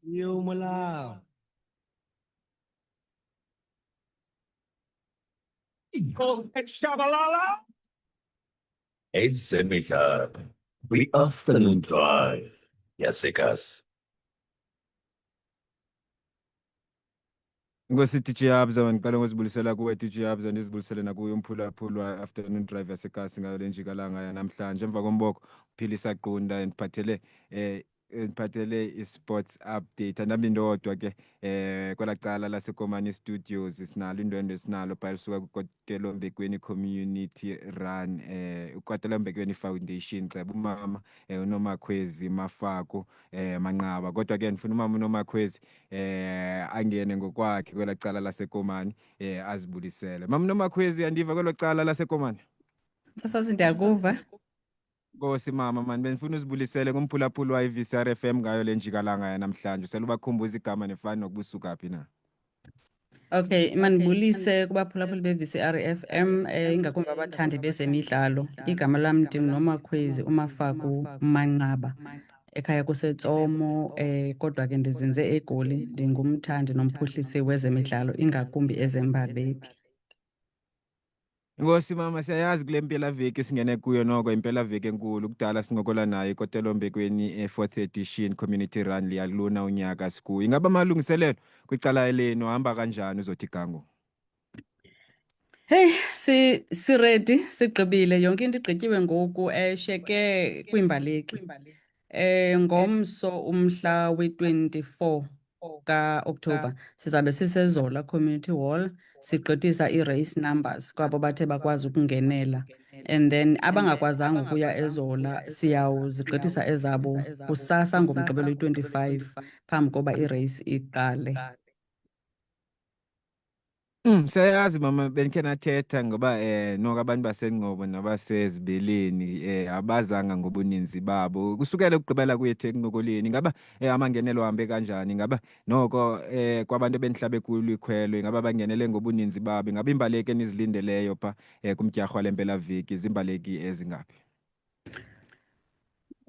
Yêu mà là Ezemihab, the afternoon drive. Yasikas. Ngosi DJ Yabza man ngicela ngozibulisela kuwe DJ Yabza ndizibulisele nakuyo umphulaphula afternoon drive yasekhasi ngayo le njikalanga yanamhlanje emva komboko uphilisa qunda ngiphathele i-sports update nami ndodwa ke kwela cala laseKomani Studios sinalo indwendwe sinalo phela lisuka kuKotelo Mbekweni Community Run uKotelo Mbekweni Foundation ceba umama uNomakhwezi Mafako Manqaba kodwa ke ngifuna umama uNomakhwezi angene ngokwakhe kwela cala laseKomani azibulisele. Mama Nomakhwezi uyandiva kwelo cala laseKomani? Sasazi ndiyakuva. Nkosi mama man benifuna uzibulisele kumphulaphula wa-VCR FM ngayo le njikalanga yanamhlanje. Uselubakhumbuza igama nefani nokubusuka phi na? Okay, manibulise kubaphulaphuli be-VCR FM ingakumbi abathandi bezemidlalo. Igama lami ndinguNomakhwezi uMafaku Manqaba. Ekhaya kuseTsomo kodwa ke ndizinze eGoli, ndingumthandi nomphuhlisi wezemidlalo ingakumbi ezembaleki. Nkosi mama siyayazi kule mpelaveki singene kuyo noko impelaveki enkulu kudala singokola nayo iKotelo Mbekweni 4th edition community run liyaluna unyaka sikuyo. Ingaba amalungiselelo kwicala lenu hamba kanjani uzothi gango? Hey, si ready, sigqibile yonke into igqityiwe ngoku sheke kwimbaleki. Ngomso umhla we-24 ka-Oktober sizabe siseZola Community Hall sigqithisa i-race numbers kwabo bathe bakwazi ukungenela, and then abangakwazanga ukuya eZola siyawuzigqithisa ezabo kusasa ngomgqibelo i-25 phambi koba i-race iqale. Siyayazi mama benikhe nathetha ngoba noko abantu baseNgcobo nabasezibeleni abazanga ngobuninzi babo kusukela ukugqibela kwethu ekunokoleni. Ngaba amangenelo ahambe kanjani? Ngaba noko kwabantu benihlabe kulo ikhwelo ingaba bangenele ngobuninzi babo? Ingaba imbaleki enizilindeleyo pha kumdyarho lempelaveki zimbaleki ezingaphi?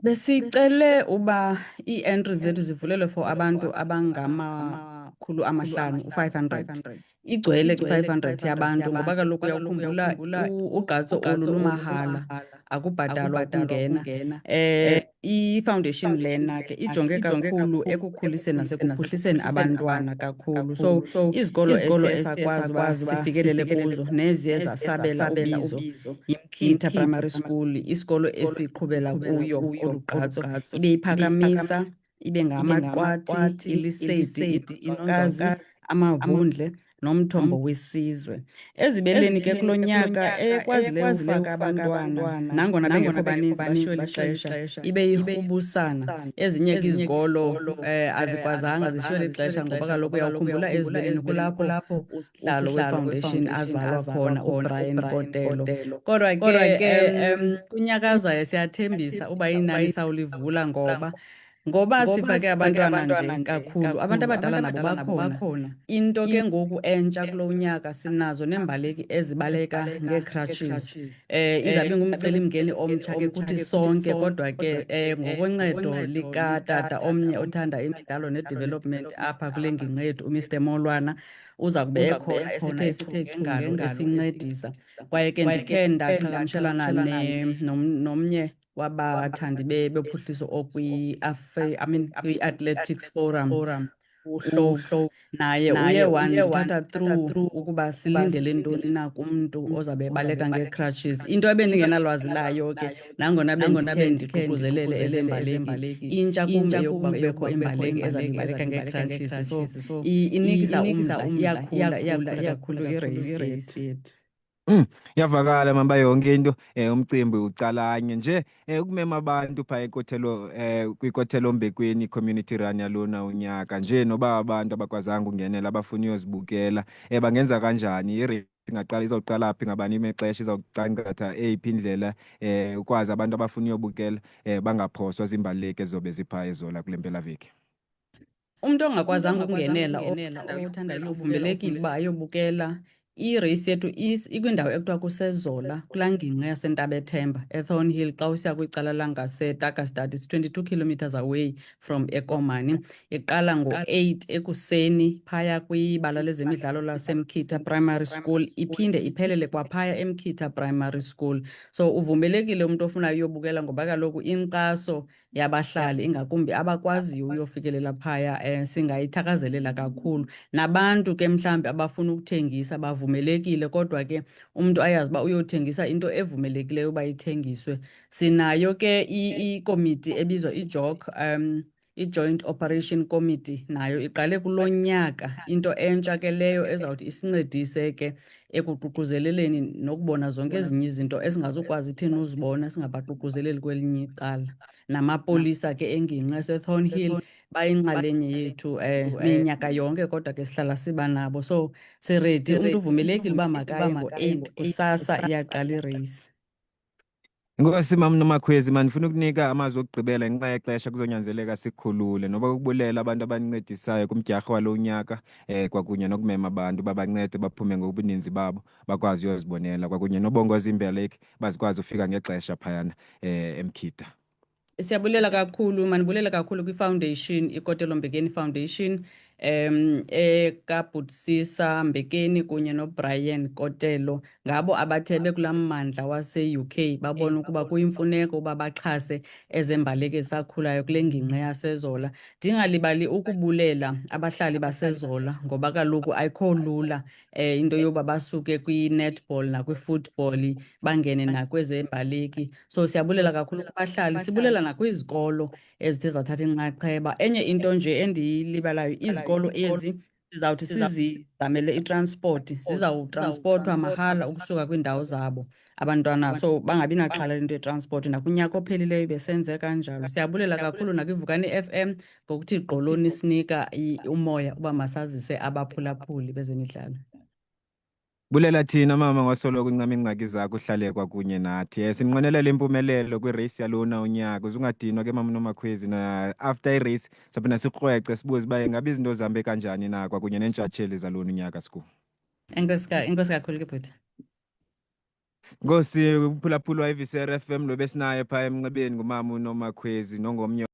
Besicele uba ii-entries zethu zivulelwe for abantu abangamakhulu amahlanu, 500. Igcwele ke 500 yabantu ngoba kaloku uyawukhumbula ugqatso olu lumahala, akubhatalwa ukungena. I-foundation lena ke ijonge kakhulu ekukhuliseni nasekuphuhliseni abantwana kakhulu. So izikolo esakwazi uba sifikelele kuzo neziye zasabela ubizo yiMkitha Primary School, isikolo esiqhubela kuyo olu gqatso, ibe iphakamisa, ibe ngamaqwathi, iLesedi, iNonzokazi, Amavundle nomthombo wesizwe. Ezibeleni ke kulo nyaka ekwazileyo ufaka abantwana nangona bengekho baninzi bashiywe lixesha ibe yirhubusana. Ezinye ke izikolo azikwazanga zishiywe lixesha ngoba kaloku uyawukhumbula ezibeleni kulapho usihlalo we-foundation azalwa khona uBrian Kotelo. Kodwa ke kunyaka ozayo siyathembisa uba inani sawulivula ngoba sifake abantwana nje kakhulu, abantu abadala nabo bakhona. Into ke ngoku entsha kulo nyaka sinazo neembaleki ezibaleka ngee-crutches. Izabe ngumcelimngeni omtsha ke kuthi sonke, kodwa ke ngokoncedo likatata omnye othanda imidlalo ne-development apha kule ngingqi yethu, uMr Molwana uza kube ekhona esithe chu ngengalo esincedisa. Kwaye ke ndikhe ndaqhagamshelana nomnye wabathandi bephuhliso kwi-Athletics Forum, uHlokes, naye uye wandithatha through ukuba silindele ntoni na kumntu ozabe ebaleka ngee-crutches. Into ebendingenalwazi layo ke nangona bendikhe ndiququzelele ezembaleki intsha kum eyokuba kubekho imbaleki ezabe ibaleka ngee-crutches. So inikisa umdla, iyakhula i-race yethu. Yavakala mamba yonke into umcimbi ucalanye nje ukumema abantu pha eKotelo kwiKotelo Mbekweni community run yalona unyaka nje noba abantu abakwazanga ungenela abafuna uyozibukela bangenza kanjani? I-race ingaqala izawuqala phi, ngabani imexesha izawucangatha eyiphi indlela ukwazi abantu abafuna uyobukela bangaphoswa zimbaleki ezobe zipha eZola kule mpelaveki? Umuntu ongakwazanga ukungenela othanda uyovumelekile uba ayobukela i-race yethu ikwindawo ekuthiwa kuseZola kulaa ngingqi yaseNtabethemba eThornhill xa usiya kwicala langaseTarkastad. It's 22 kilometers away from eKomani. Iqala ngo-8 ekuseni phaya kwibala lezemidlalo laseMkhitha Primary School, iphinde iphelele kwaphaya eMkhitha Primary School. So uvumelekile umuntu ofuna uyobukela ngoba kaloku inkxaso yabahlali ingakumbi abakwaziyo uyofikelela phaya singayithakazelela kakhulu. Nabantu ke mhlambi abafuna ukuthengisa bavumelekile, kodwa ke umuntu ayazi uba uyothengisa into evumelekileyo uba ithengiswe. Sinayo ke ikomiti ebizwa iJOC, i-Joint Operation Committee, nayo iqale kulo nyaka. Into entsha ke leyo ezawuthi isincedise ke ekuququzeleleni nokubona zonke ezinye izinto esingazukwazi thina uzibona singabaququzeleli kwelinye icala. Namapolisa ke engingqi eseThornhill bayinxalenye yethu minyaka yonke, kodwa ke sihlala siba nabo. So siredi, umuntu uvumelekile uba makaye ngo-8 kusasa iyaqala irace. Inkosi Mama Nomakhwezi, mandifuna ukunika amazwi okugqibela ngenxa yexesha kuzonyanzeleka sikhulule noba ukubulela abantu abancedisayo kumdyarho walo nyaka kwakunye nokumema abantu babancede baphume ngobuninzi babo bakwazi uyozibonela, kwakunye nobongoza imbeleki bazikwazi ufika ngexesha phayana eMkhitha. Siyabulela kakhulu, manibulela kakhulu kwi-foundation, iKotelo Mbekeni Foundation, ekaButsisa Mbekeni kunye noBrian Kotelo. Ngabo abathebe kulaa mmandla wase-UK babona ukuba kuyimfuneko uba baxhase ezembaleki esakhulayo kule ngingqi yaseZola. Ndingalibali ukubulela abahlali baseZola ngoba kaloku ayikho lula into yoba basuke kwi-netball nakwi-football bangene nakwezembaleki. So siyabulela kakhulu kubahlali, sibulela nakwizikolo ezithe zathatha inxaxheba. Enye into nje endiyilibalayo, izikolo ezi sizawuthi sizizamele itransport, zizawutransportwa mahala ukusuka kwiindawo zabo abantwana, so bangabi naxhala into yetransport. Nakunyaka ophelileyo besenze kanjalo. Siyabulela kakhulu nakwiVukani FM ngokuthi gqoloni isinika umoya uba masazise abaphulaphuli bezemidlalo. Bulela thina mama ngosoloko uncama ingxaki zakho uhlale kwakunye nathi. Simnqwenelela impumelelo kwirace yalona unyaka. Uzungadinwa ke Mama Nomakhwezi, na after irace saphinda sikrwece sibuze uba ingabe izinto zihambe kanjani na kwakunye neentshatsheli zalona unyaka siku. Enkosi kakhulu ke bhuti. Nkosi, uphulaphula wa-IVCR FM lo besinaye phaya emnxebeni ngumama uNomakhwezi nongomnye